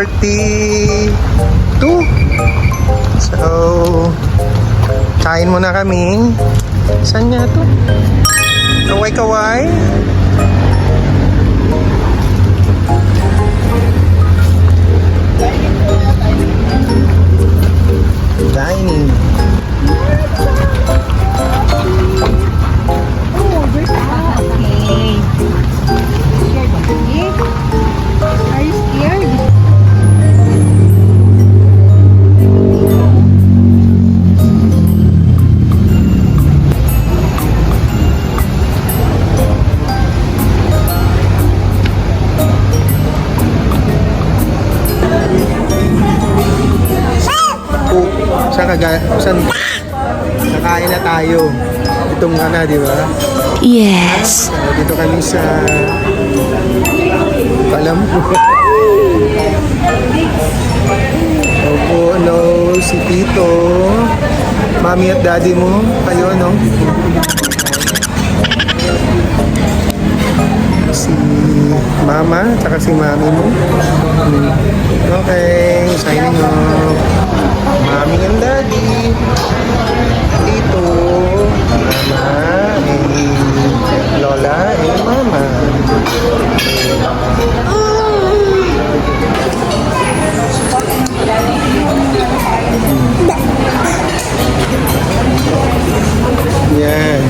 7:42. So, kain muna kami. Saan nga to? Kaway-kaway? Dining. Are you scared? Saan? Nakain na tayo. Itong na, di ba? Yes. Dito kami sa Palambo. Opo, no, si Tito, Mami at Daddy mo, kayo, no? Si Mama, tsaka si Mami mo. Okay, signing off. Mami and Daddy, Tito, Mama, and Lola, and Mama. Yan.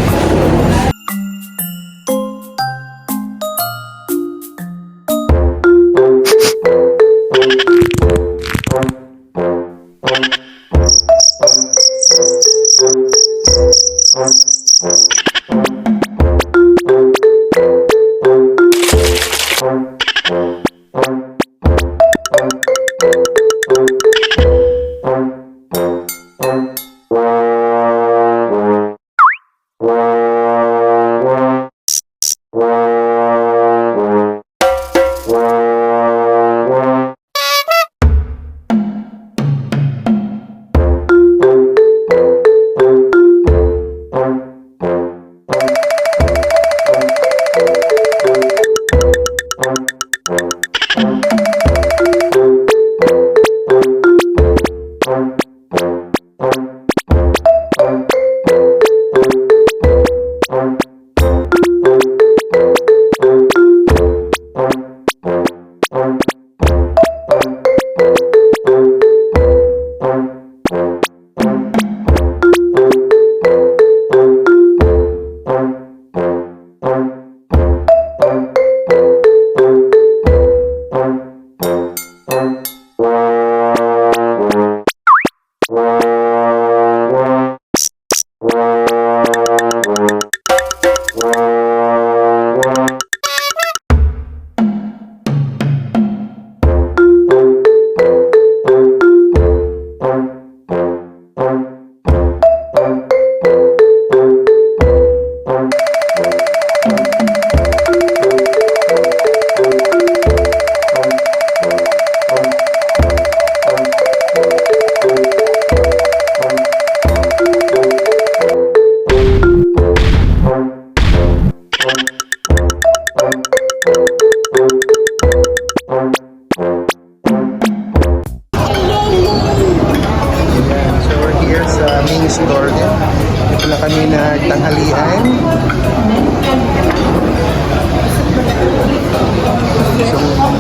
kami nagtanghalian.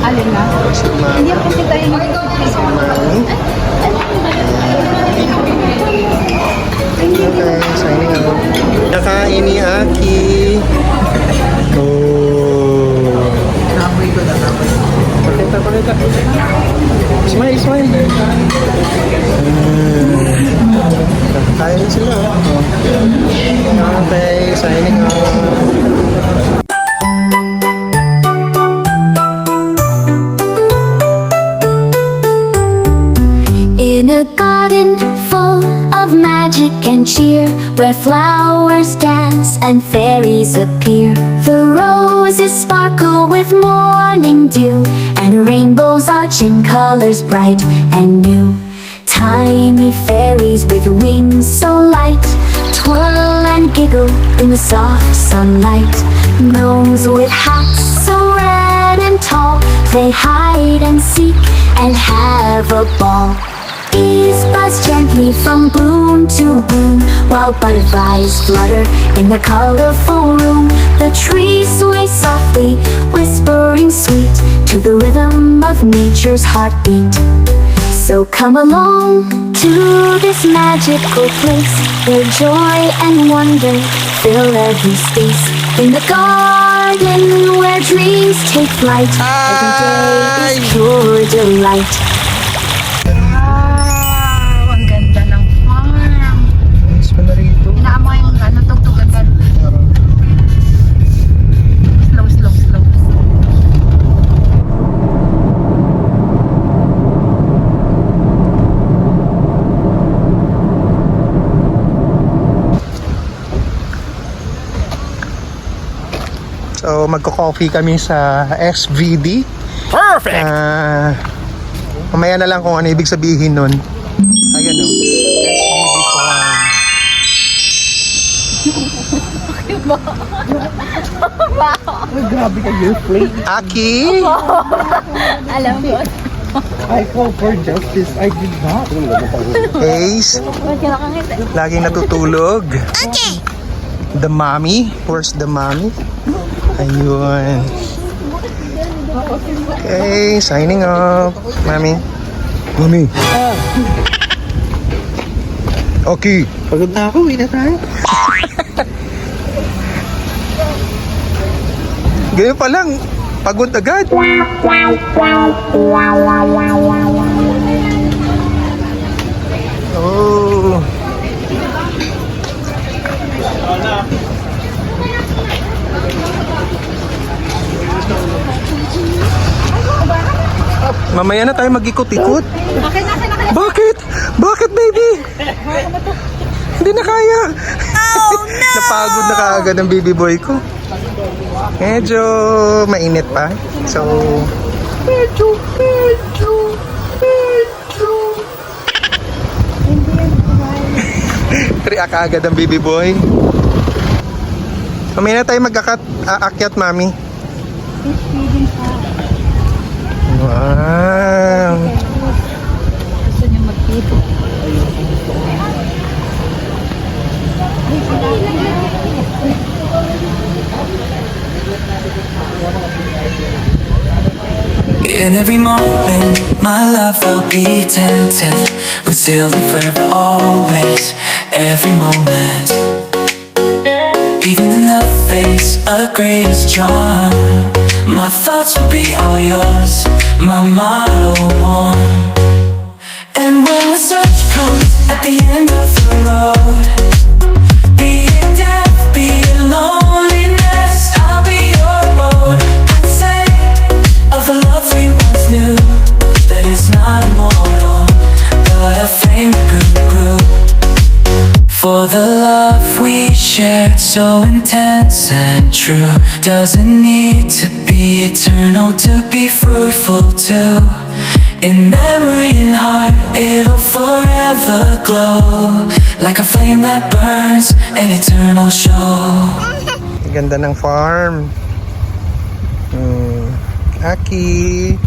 Alin na? Hindi kasi tayo Okay, signing out. Nakain ni Aki. Oh. Pakita. Smile. Kaya na sila. Okay, signing out. In a garden full of magic and cheer, where flowers dance and fairies appear, the roses sparkle with morning dew, and rainbows arch in colors bright and new. Tiny fairies with wings so light twirl and giggle in the soft sunlight. Gnomes with hats so red and tall, they hide and seek and have a ball. Bees buzz gently from bloom to bloom, while butterflies flutter in the colorful room. The trees sway softly, whispering sweet to the rhythm of nature's heartbeat. So come along to this magical place, where joy and wonder fill every space. In the garden where dreams take flight, every day is pure delight. Wow, ang ganda ng farm. Nice pa na rito. Inaamoy yung tugtog agad. Slow, slow, slow. So magko-coffee kami sa SVD. Perfect! Mamaya na lang kung ano ibig sabihin nun. Ayan o. SVD Farm. Ay, grabe ka, your plate. Aki! Alam mo. I call for justice. I did not. Ace. Laging natutulog. Okay. The mommy. Where's the mommy? Ayun. Okay, signing off. Mami. Mami. Okay. Pagod na ako. Uwi na tayo. Ganyan pa lang. Pagod agad. Oh. Mamaya na tayo mag-ikot-ikot. Bakit? Bakit, baby? Hindi na kaya. Oh, no! Napagod na kaagad ang baby boy ko. Medyo mainit pa. So, medyo. React agad ang baby boy. Mamaya na tayo mag-aakyat, mami. Wow. Gusto niyo mag-tito. In every moment, my love will be tempted. We're still forever, always, every moment. Even in the face of greatest charm, my thoughts will be all yours, my motto one. And when the search comes at the end of the road, be it death, be it loneliness, I'll be your road. I'd say of the love we once knew, that it's not immortal, but a flame that grew. For the love we shared, so intense and true, doesn't need to be eternal to be fruitful too. In memory and heart, it'll forever glow, like a flame that burns, an eternal show. Ganda ng farm. Aki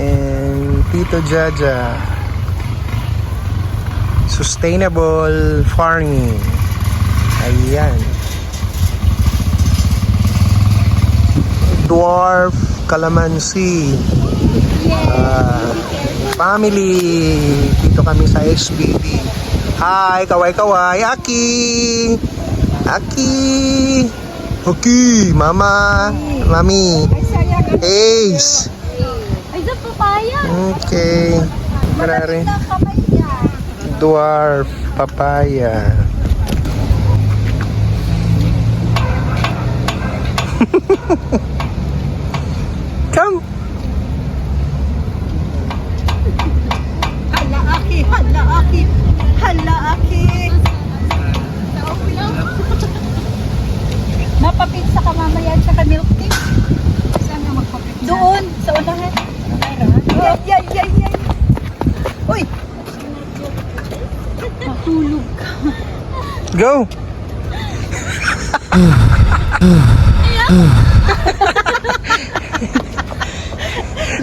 and Tito Jaja. Sustainable farming. Ayan. Dwarf Calamansi. Family. Dito kami sa SBD. Hi, kaway-kaway. Aki. Aki. Aki. Mama. Mami. Ace. Ay, sa papaya. Okay. Marari. Dwarf papaya. Come. Hala, Aki. Hala, Aki. Hala, Aki. Mapapizza ka mamaya at saka milk tea. Saan ka magpapizza? Doon, sa unahan. Yay, yay, yay, yay. Uy! Matulog ka. Go.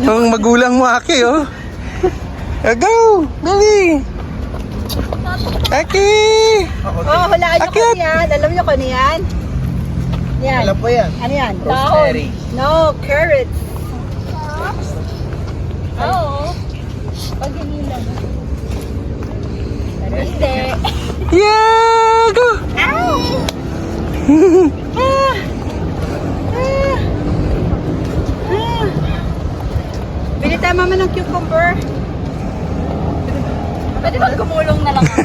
Ang magulang mo, Aki, oh. Go! Dali! Aki! Oh, hulaan niyo Akit! kung yan. Alam niyo kung yan? Yan. Alam po yan. Ano yan? Rosemary. Dahon. No, carrots. Oo. Pag hinila mo. Pero hindi. Yeah! Go! Ow! Bili tayo mama ng cucumber. Pwede ba gumulong na lang ako?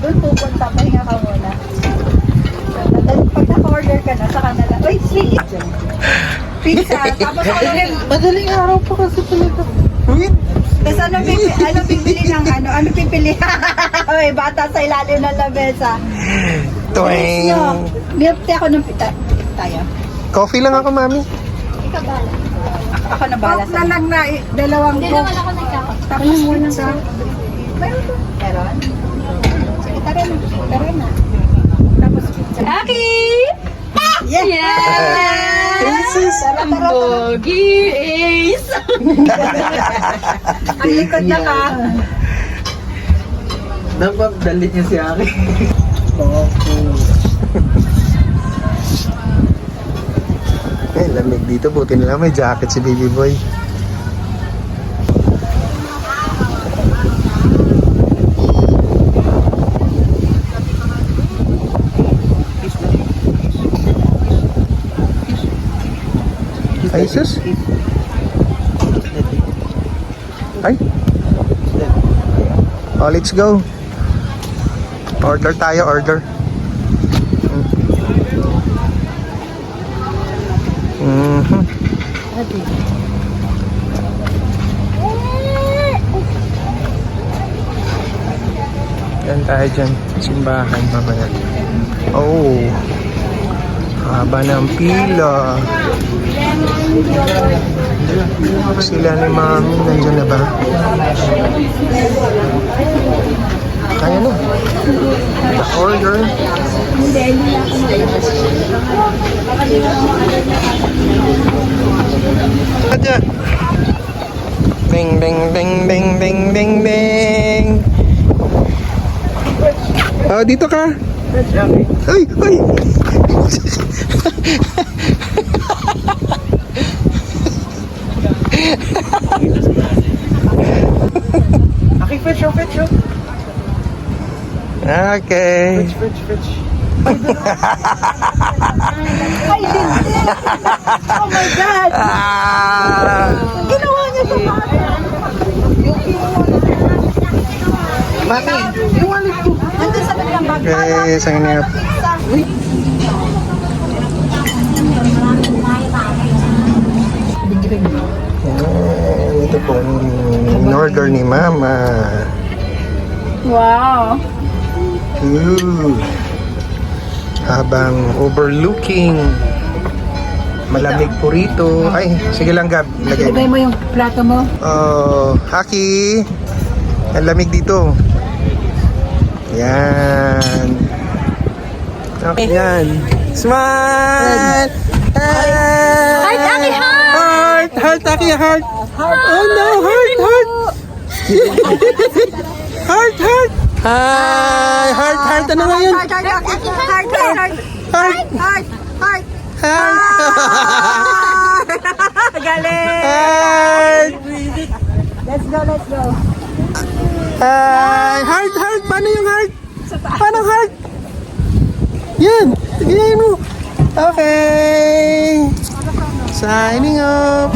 Doon pupunta, pahinga ka muna. Pag naka-order ka na, saka na lang. Uy, sweet! Pizza, tapos Madaling araw pa kasi talaga. Wait! tapos ano pipili ng ano? Ano pipili? Uy, bata sa ilalim ng lamesa. Twing! Milk tea ako ng pita. Tayo. Coffee lang ako, mami. Ikaw bala. Ako na bala sa lang na dalawang Dalawa na ako nagkaka. tapos muna sa meron to. Meron? Sige, tara na. Tara na. Tapos pizza. Aki! Yeah! Jesus! Tara, tara, tara. Pogi Ace! Ang likod na ka. Dapat dalit niya si Aki. Eh, lamig dito. Buti na lang may jacket si baby boy. Ay, sus. Ay. Oh, let's go. Order tayo, order. Mhm. Yan tayo dyan. Simbahan mamaya. Oh. Haba ng pila. Sila ni mami. Nandiyan na ba? Kaya na. Order. Aja. Bing bing bing bing bing bing bing. Oh, dito ka. Ay, ay. Aki, fetch oh, fetch oh. Okay. Fetch. Ay, hindi. Oh my God. Ah. Ginawa niya sa bata. Mami, yung wallet ko. Nandun sa kanyang bag. Okay, sa inyo. Ito po, in-order ni Mama. Wow. Ooh. Habang overlooking. Malamig po rito. Ay, sige lang Gab. Lagay Ilagay mo yung plato mo. Oh, Haki. Ang lamig dito. Yan. Okay, yan. Smile! Heart, Aki, heart! Heart, Haki, heart! Oh no, heart! Heart! Hi! Heart! Ano nga yun? Heart. Heart! Galing. Heart! Let's go. Hi! Heart! Paano yung heart? Paano heart? Yan! Ganyan mo. Okay! Signing off!